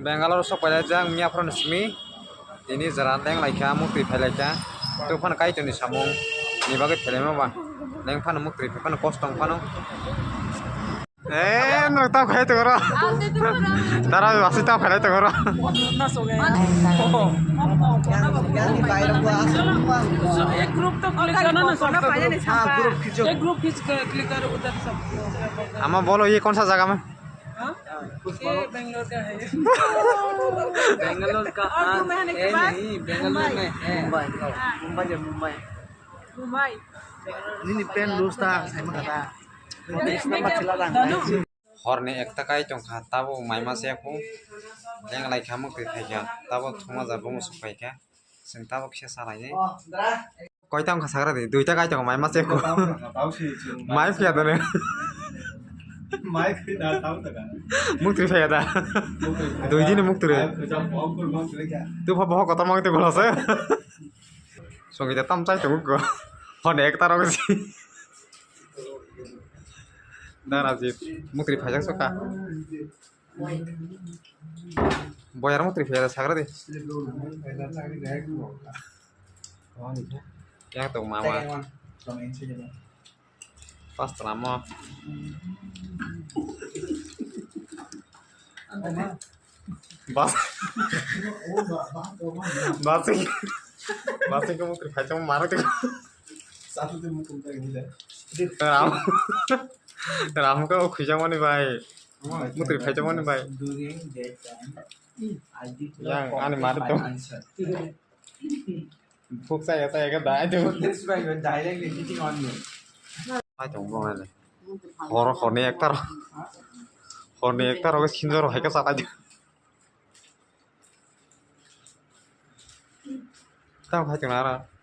Bangalore so pada jang mia from smi ini jaran teng laika mukti phelaika tu fan kai tu ni samung ni bagai phelema ba neng fan mukti fan kostong fano no ta khai to gora tara wasi ta khai to gora एक group तो click करना ना सबका group खींचो एक group खींच कर click करो उधर सब हमें बोलो ये कौन सा जगह में ये बेंगलोर का है बेंगलोर का नहीं बेंगलोर में है मुंबई जब Mumbai Mumbai ini pen lusta sama kata हरने एक तकाय चंग खा ताबो माइमा से को लेंग लाइ खामु के थाइया ताबो थमा जाबो मुसु फाइका जों ताबो खिसा सालायने कयता अंक सागरा दे दुइटा गाय चंग माइमा से को माइ फिया दने माइक ना ताऊ तक मुक्ति फाया दा दुइ दिन मुक्ति रे तू भब कत मांगते गलस संगीता तम चाइ तो को हरने एक तारो सी Darajit mukri phajak soka boyar mukri phajak sagra de yang to mama pas tramo bas basi ko mukri phajak maro te satu tu mukul tak ni dah ram ram ko khujang mani bai mukri phajak mani bai during that time I did yang ani mar to phuk sai ta ek dai to this by your directly hitting on me ai chong bong này hor horne ektar ro sinjor hai ka sala tao khai chừng nào